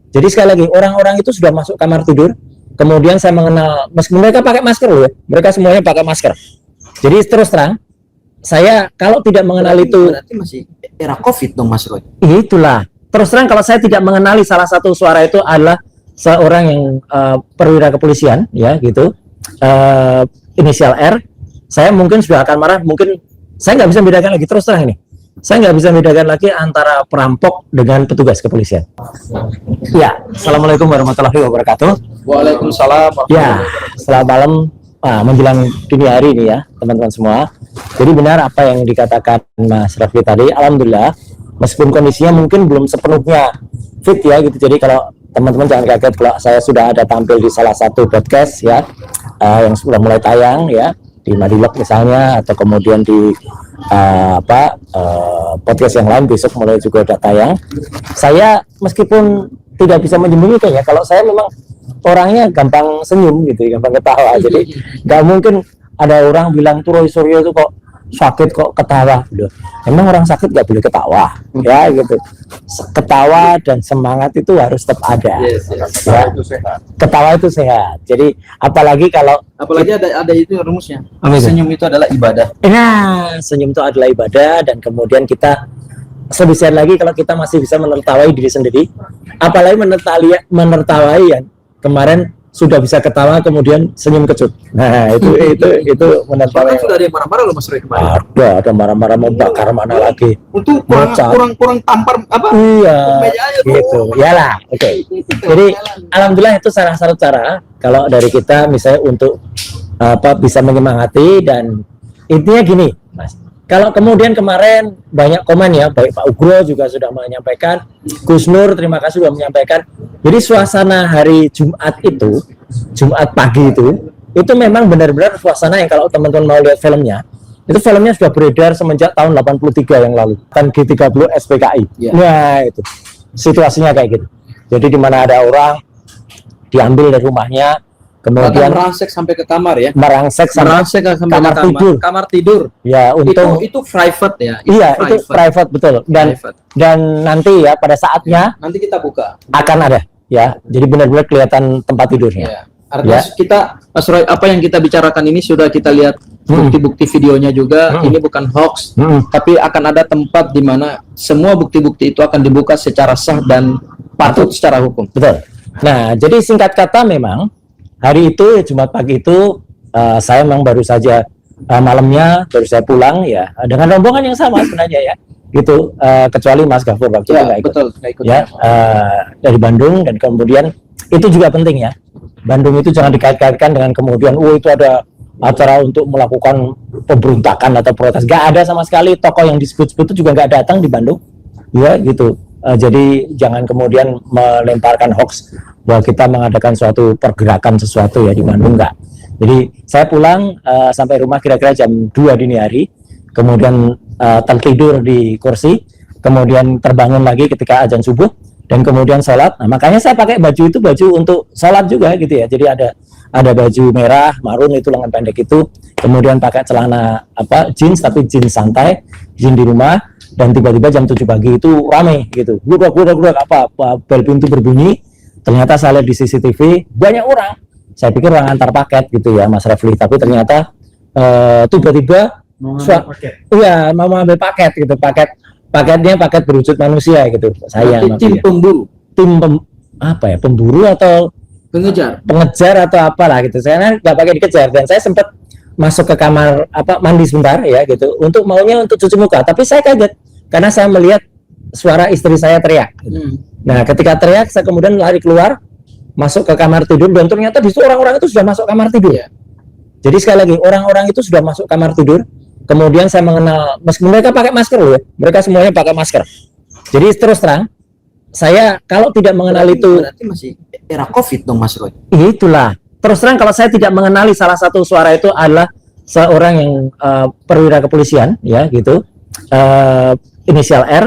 Jadi sekali lagi, orang-orang itu sudah masuk kamar tidur, kemudian saya mengenal, meskipun mereka pakai masker loh ya, mereka semuanya pakai masker. Jadi terus terang, saya kalau tidak mengenal berarti masih era COVID dong Mas Roy. Itulah. Terus terang kalau saya tidak mengenali salah satu suara itu adalah seorang yang perwira kepolisian, ya gitu, inisial R, saya mungkin sudah akan marah, mungkin saya nggak bisa membedakan lagi, terus terang ini. Saya nggak bisa membedakan lagi antara perampok dengan petugas kepolisian. Ya, Assalamualaikum warahmatullahi wabarakatuh. Waalaikumsalam. Ya, selamat malam, menjelang dini hari ini ya, teman-teman semua. Jadi benar apa yang dikatakan Mas Raffi tadi, alhamdulillah, meskipun kondisinya mungkin belum sepenuhnya fit ya gitu. Jadi kalau teman-teman jangan kaget kalau saya sudah ada tampil di salah satu podcast ya, yang sudah mulai tayang ya, di Madilog misalnya, atau kemudian di podcast yang lain besok mulai juga ada tayang. Saya meskipun tidak bisa menyembunyikan ya, kalau saya memang orangnya gampang senyum gitu, gampang ketawa. Jadi nggak mungkin ada orang bilang tuh Roy Suryo itu kok sakit kok ketawa. Emang orang sakit nggak boleh ketawa ya gitu. Ketawa dan semangat itu harus tetap ada. Ya. Ketawa itu sehat. Jadi apalagi ada itu rumusnya. Senyum itu adalah ibadah. Nah, senyum itu adalah ibadah, dan kemudian kita lebih sehat lagi kalau kita masih bisa menertawai diri sendiri. Apalagi menertawai yang kemarin sudah bisa ketawa kemudian senyum kecut. Nah, itu menertawai. Sudah ada yang marah-marah loh Mas Roy kemarin. Ada marah-marah, mau bakar mana lagi. Untuk kurang tampar apa? Iya. Gitu. Iyalah. Oke. Jadi alhamdulillah itu salah satu cara kalau dari kita misalnya untuk bisa menyemangati, dan intinya gini, Mas. Kalau kemudian kemarin banyak komen ya, baik Pak Ugro juga sudah menyampaikan, Gus Nur terima kasih sudah menyampaikan. Jadi suasana hari Jumat itu, Jumat pagi itu memang benar-benar suasana yang kalau teman-teman mau lihat filmnya, itu filmnya sudah beredar semenjak tahun 83 yang lalu, kan G30 SPKI. Yeah. Nah itu situasinya kayak gitu. Jadi di mana ada orang diambil dari rumahnya, kemudian merangsek sampai ke kamar ya, merangsek sampai kamar tidur ya, untung itu private ya, itu private betul, dan nanti ya pada saatnya nanti kita buka akan ada ya, jadi benar-benar kelihatan tempat tidurnya ya. Artinya kita Mas Roy, apa yang kita bicarakan ini sudah kita lihat bukti-bukti videonya juga. Ini bukan hoax, tapi akan ada tempat di mana semua bukti-bukti itu akan dibuka secara sah dan patut secara hukum. Betul. Nah, jadi singkat kata memang hari itu Jumat pagi itu saya memang baru saja malamnya baru saya pulang ya, dengan rombongan yang sama sebenarnya ya gitu, kecuali Mas Gafur waktu itu nggak ikut ya, dari Bandung. Dan kemudian itu juga penting ya, Bandung itu jangan dikait-kaitkan dengan kemudian itu ada acara untuk melakukan pemberontakan atau protes. Nggak ada sama sekali. Tokoh yang disebut-sebut itu juga nggak datang di Bandung ya gitu. Jadi jangan kemudian melemparkan hoax bahwa kita mengadakan suatu pergerakan sesuatu ya di Bandung, enggak. Jadi saya pulang sampai rumah kira-kira jam 2 dini hari, kemudian tertidur di kursi, kemudian terbangun lagi ketika azan subuh, dan kemudian sholat. Nah, makanya saya pakai baju itu baju untuk sholat juga gitu ya. Jadi ada baju merah, marun itu lengan pendek itu, kemudian pakai celana jeans tapi jeans santai, jeans di rumah. Dan tiba-tiba jam 7 pagi itu rame gitu, gudrak bel pintu berbunyi. Ternyata saya lihat di CCTV banyak orang. Saya pikir orang antar paket gitu ya Mas Refli, tapi ternyata tiba-tiba iya mau ambil paket gitu, paketnya paket berwujud manusia gitu. Saya tim pemburu, pemburu atau pengejar atau apalah gitu. Saya nggak pakai dikejar, dan saya sempat masuk ke kamar mandi sebentar ya gitu, untuk cuci muka, tapi saya kaget karena saya melihat suara istri saya teriak. Nah, ketika teriak saya kemudian lari keluar, masuk ke kamar tidur, dan ternyata di situ orang-orang itu sudah masuk kamar tidur ya. Jadi sekali lagi, orang-orang itu sudah masuk kamar tidur, kemudian saya mengenal, meskipun mereka pakai masker loh ya, mereka semuanya pakai masker. Jadi terus terang, saya kalau tidak mengenal berarti masih era COVID dong Mas Roy. Itulah. Terus terang kalau saya tidak mengenali salah satu suara itu adalah seorang yang perwira kepolisian ya gitu, inisial R,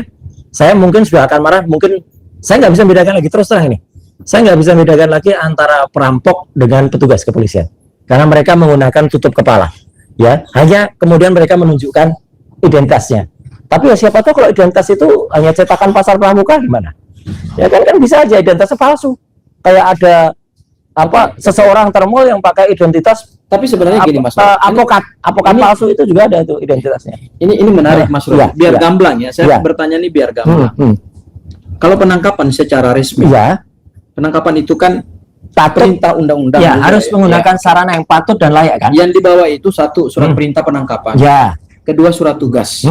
saya mungkin sudah akan marah, mungkin saya nggak bisa membedakan lagi, terus terang ini saya nggak bisa membedakan lagi antara perampok dengan petugas kepolisian, karena mereka menggunakan tutup kepala ya, hanya kemudian mereka menunjukkan identitasnya. Tapi ya siapa tahu kalau identitas itu hanya cetakan pasar pramuka gimana Ya kan bisa aja identitasnya palsu. Kayak ada seseorang termol yang pakai identitas, tapi sebenarnya gini Mas Roy, avokat palsu itu juga ada itu identitasnya. Ini menarik Mas Roy. Biar gamblang ya. Saya bertanya nih biar gamblang. Kalau penangkapan secara resmi, penangkapan itu kan perintah undang-undang. Ya, harus menggunakan sarana yang patut dan layak kan. Yang dibawa itu satu surat perintah penangkapan. Ya. Kedua surat tugas.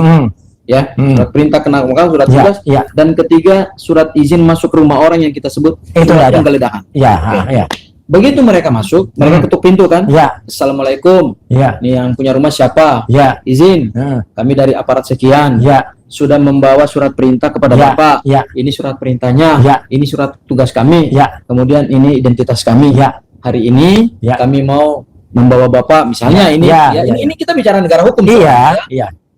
Ya, surat perintah penangkapan, surat tugas. Dan ketiga surat izin masuk rumah orang yang kita sebut itu surat penggeledahan. Ya. Begitu mereka masuk, mereka ketuk pintu kan? Ya. Assalamualaikum. Ya. Nih yang punya rumah siapa? Ya. Izin. Kami dari aparat sekian. Ya. Sudah membawa surat perintah kepada Bapak. Ya. Ini surat perintahnya. Ya. Ini surat tugas kami. Ya. Kemudian ini identitas kami. Ya. Hari ini kami mau membawa Bapak, misalnya ini kita bicara negara hukum. Iya.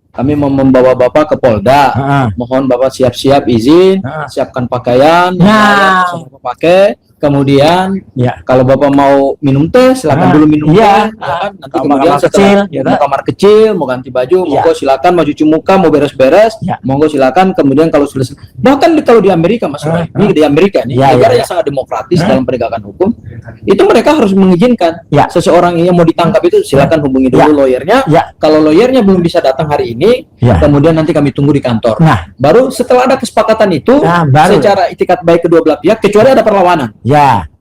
Kami mau membawa Bapak ke Polda. Mohon Bapak siap-siap izin, siapkan pakaian yang semua pakai. Kemudian kalau Bapak mau minum teh, silakan dulu minum teh. Nanti kemudian setelah mau kamar kecil, mau ganti baju, monggo silakan, mau cuci muka, mau beres-beres, monggo silakan. Kemudian kalau sudah bahkan kalau di Amerika Mas Roy, ini di Amerika nih, negara yang sangat demokratis dalam penegakan hukum, itu mereka harus mengizinkan seseorang yang mau ditangkap itu silakan hubungi dulu lawyernya. Kalau lawyernya belum bisa datang hari ini, kemudian nanti kami tunggu di kantor. Baru setelah ada kesepakatan itu, secara itikat baik kedua belah pihak, kecuali ada perlawanan.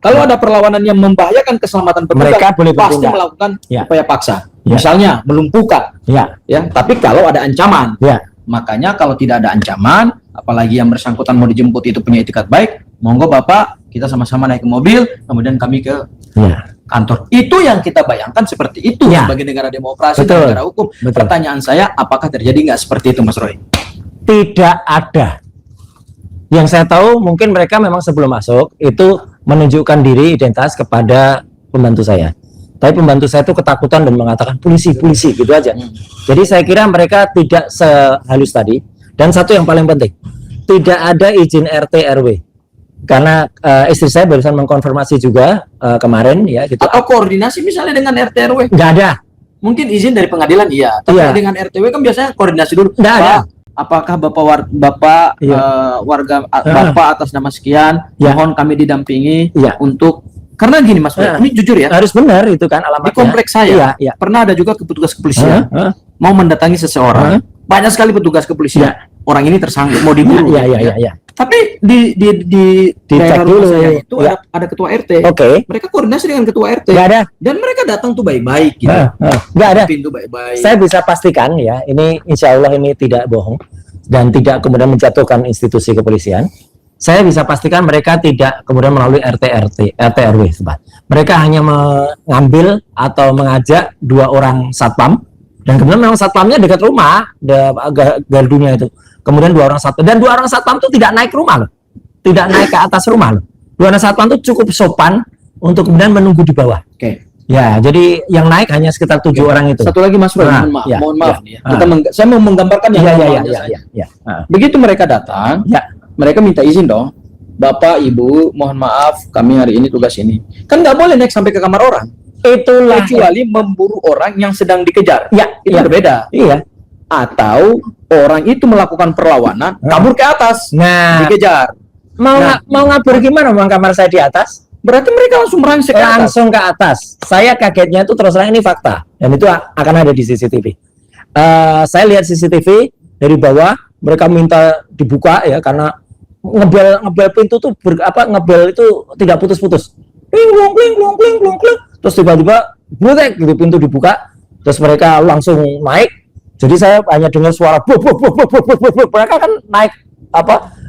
Kalau ada perlawanan yang membahayakan keselamatan petugas, mereka boleh pasti melakukan upaya paksa. Misalnya melumpuhkan. Tapi kalau ada ancaman, makanya kalau tidak ada ancaman, apalagi yang bersangkutan mau dijemput itu punya itikat baik, monggo Bapak, kita sama-sama naik ke mobil, kemudian kami ke kantor. Itu yang kita bayangkan seperti itu sebagai negara demokrasi, negara hukum. Pertanyaan saya, apakah terjadi nggak seperti itu, Mas Roy? Tidak ada. Yang saya tahu mungkin mereka memang sebelum masuk itu menunjukkan diri identitas kepada pembantu saya. Tapi pembantu saya itu ketakutan dan mengatakan polisi gitu aja. Jadi saya kira mereka tidak sehalus tadi. Dan satu yang paling penting, tidak ada izin RT RW. Karena istri saya barusan mengkonfirmasi juga kemarin ya gitu. Atau koordinasi misalnya dengan RT RW? Nggak ada. Mungkin izin dari pengadilan tapi dengan RTW kan biasanya koordinasi dulu. Nggak ada. Apakah Bapak warga Bapak atas nama sekian, mohon kami didampingi untuk, karena gini Mas, ini jujur ya, harus benar itu kan alamatnya. Di kompleks saya pernah ada juga petugas kepolisian mau mendatangi seseorang, banyak sekali petugas kepolisian, orang ini tersangkut mau diburu. Tapi di daerah rumah saya itu ada ketua RT. Mereka koordinasi dengan ketua RT. Nggak ada. Dan mereka datang tuh baik-baik gitu. Nggak ada. Pintu baik-baik. Saya bisa pastikan ya, ini insya Allah ini tidak bohong dan tidak kemudian menjatuhkan institusi kepolisian. Saya bisa pastikan mereka tidak kemudian melalui RT RW. Mereka hanya mengambil atau mengajak 2 orang satpam, dan kemudian memang satpamnya dekat rumah, gardunya itu. Kemudian 2 orang satpam, dan 2 orang satpam itu tidak naik rumah loh, tidak naik ke atas rumah loh. 2 orang satpam itu cukup sopan untuk kemudian menunggu di bawah. Ya, jadi yang naik hanya sekitar 7 orang itu. Satu lagi Mas Roy, mohon maaf nih ya. Saya mau menggambarkan yang begitu mereka datang, mereka minta izin dong. Bapak, Ibu, mohon maaf, kami hari ini tugas ini. Kan nggak boleh naik sampai ke kamar orang. Itulah kecuali memburu orang yang sedang dikejar. Itu berbeda. Atau orang itu melakukan perlawanan, kabur ke atas, dikejar. Mau ngabur gimana? Mau kamar saya di atas? Berarti mereka langsung merangsek ke atas. Saya kagetnya itu terus terang ini fakta, dan itu akan ada di CCTV. Saya lihat CCTV dari bawah, mereka minta dibuka ya karena ngebel pintu tuh ngebel itu tidak putus-putus. Kling. Terus tiba-tiba butek gitu pintu dibuka, terus mereka langsung naik. Jadi saya hanya dengar suara mereka kan naik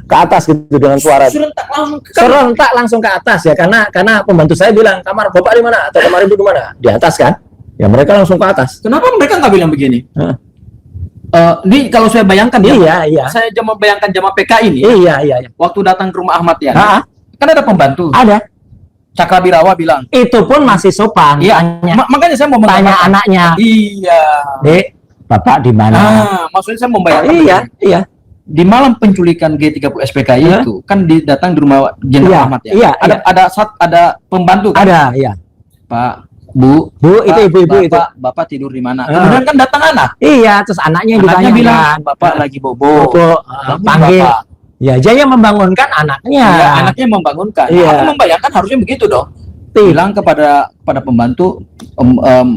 ke atas gitu dengan suara serentak langsung ke atas ya, karena pembantu saya bilang kamar Bapak di mana atau kamar Ibu di mana, di atas kan ya, mereka langsung ke atas. Kenapa mereka nggak bilang begini? Ini kalau saya bayangkan saya bayangkan jamaah PKI ini waktu datang ke rumah Ahmad Yani kan ada pembantu, ada Cakrabirawa bilang itu pun masih sopan. Makanya saya mau tanya anaknya, Dek, Bapak di mana? Maksudnya saya membayangkan di malam penculikan G30 SPKI itu kan datang di rumah Jenderal Ahmad ya. Ada pembantu kan? Ada, Pak, Bu, itu ibu-ibu itu. Bapak tidur di mana? Kemudian kan datang anak. Terus anaknya bilang Bapak lagi bobo. Panggil Ya, dia yang membangunkan anaknya. Ya, anaknya membangunkan. Iya. Aku membayangkan harusnya begitu dong. Bilang kepada pembantu,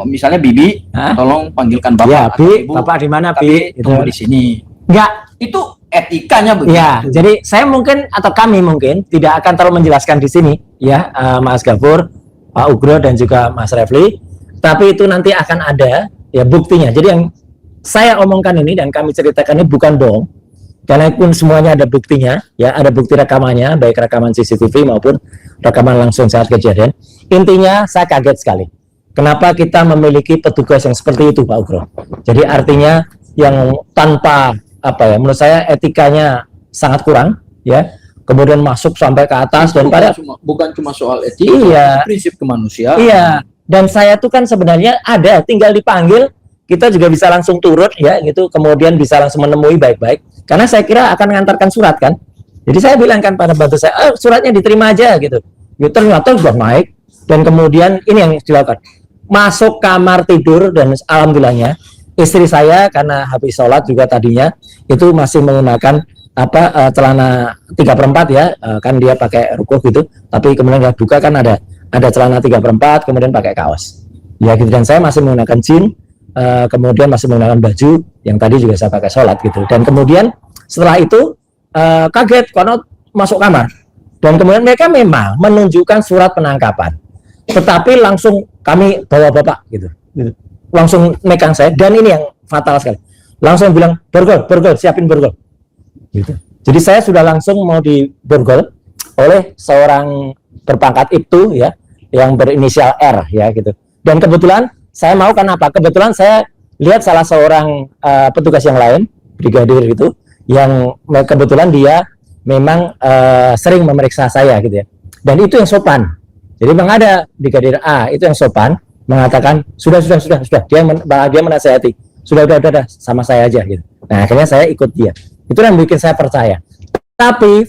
misalnya Bibi, Hah? tolong panggilkan bapak Ya, atau Bi, ibu. bapak di mana, Tapi Bi? tunggu di sini. Enggak. Itu etikanya begitu. Ya, jadi saya mungkin atau kami mungkin tidak akan terlalu menjelaskan di sini, ya, Mas Gafur, Pak Ugro dan juga Mas Refli. Tapi itu nanti akan ada ya buktinya. Jadi yang saya omongkan ini dan kami ceritakan ini bukan bohong, karena pun semuanya ada buktinya, ya, ada bukti rekamannya, baik rekaman CCTV maupun rekaman langsung saat kejadian. Intinya saya kaget sekali. Kenapa kita memiliki petugas yang seperti itu, Pak Ugro? Jadi artinya yang tanpa apa ya, menurut saya etikanya sangat kurang, ya. Kemudian masuk sampai ke atas dan pada bukan cuma soal etika, iya, prinsip kemanusiaan. iya. Dan saya tuh kan sebenarnya ada, tinggal dipanggil, kita juga bisa langsung turut, ya, gitu. Kemudian bisa langsung menemui baik-baik. Karena saya kira akan mengantarkan surat kan. Jadi saya bilang kan pada bantu saya, suratnya diterima aja gitu. Ya, ternyata sudah naik dan kemudian ini yang dilakukan. Masuk kamar tidur dan alhamdulillahnya istri saya karena habis sholat juga tadinya itu masih menggunakan celana 3/4 ya, kan dia pakai rukuh gitu, tapi kemudian dia buka kan ada celana 3/4 kemudian pakai kaos ya gitu, dan saya masih menggunakan jeans, kemudian masih menggunakan baju yang tadi juga saya pakai sholat gitu, dan kemudian setelah itu kaget karena masuk kamar dan kemudian mereka memang menunjukkan surat penangkapan, tetapi langsung kami bawa bapak gitu. Langsung megang saya, dan ini yang fatal sekali, langsung bilang borgol, siapin borgol gitu. Jadi saya sudah langsung mau diborgol oleh seorang berpangkat itu ya, yang berinisial R ya gitu. Dan kebetulan saya mau, kenapa? Kebetulan saya lihat salah seorang petugas yang lain, brigadir itu, yang kebetulan dia memang sering memeriksa saya gitu ya. Dan itu yang sopan. Jadi memang ada brigadir A itu yang sopan, mengatakan sudah dia menasihati, sudah sama saya aja gitu. Nah akhirnya saya ikut dia, itu yang bikin saya percaya. Tapi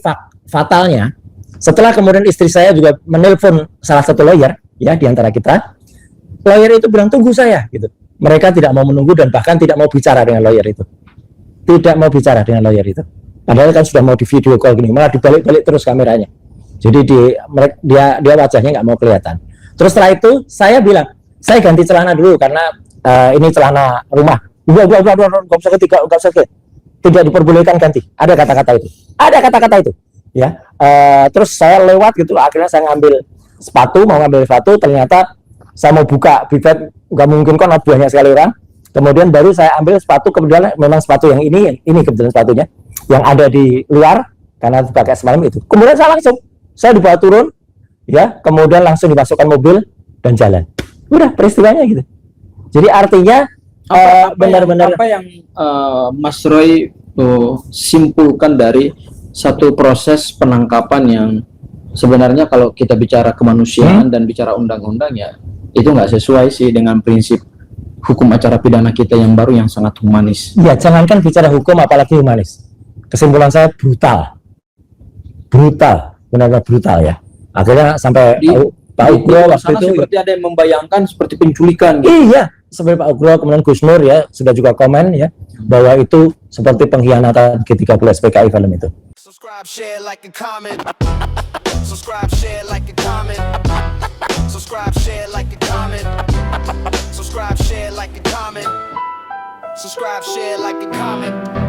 fatalnya setelah kemudian istri saya juga menelpon salah satu lawyer ya di antara kita, lawyer itu bilang tunggu saya gitu. Mereka tidak mau menunggu dan bahkan tidak mau bicara dengan lawyer itu, padahal kan sudah mau di video call gini, malah dibalik-balik terus kameranya. Jadi dia wajahnya nggak mau kelihatan. Terus setelah itu saya bilang, saya ganti celana dulu karena ini celana rumah. Nggak usah, tidak diperbolehkan ganti. Ada kata-kata itu. Ya. Terus saya lewat gitu, akhirnya saya ngambil sepatu, ternyata saya mau buka bibet, nggak mungkin kan banyak sekali orang. Kemudian baru saya ambil sepatu, kemudian memang sepatu yang ini kebetulan sepatunya yang ada di luar karena dipakai semalam itu. Kemudian saya dibawa turun, ya, kemudian langsung dimasukkan mobil dan jalan. Udah peristiwanya gitu. Jadi artinya benar-benar apa yang Mas Roy simpulkan dari satu proses penangkapan yang sebenarnya kalau kita bicara kemanusiaan dan bicara undang-undang ya itu nggak sesuai sih dengan prinsip hukum acara pidana kita yang baru yang sangat humanis. Ya, jangankan bicara hukum apalagi humanis. Kesimpulan saya brutal, benar-benar brutal ya. Akhirnya sampai Pak Ugro waktu itu seperti ada yang membayangkan seperti penculikan gitu. Iya, seperti Pak Ugro, kemudian Gus Nur ya sudah juga komen ya bahwa itu seperti pengkhianatan G30 SPKI film itu. Subscribe, share, like, and comment. Subscribe, share, like, and comment. Subscribe, share, like, and comment. Subscribe, share, like, and comment. Subscribe, share, like, and comment.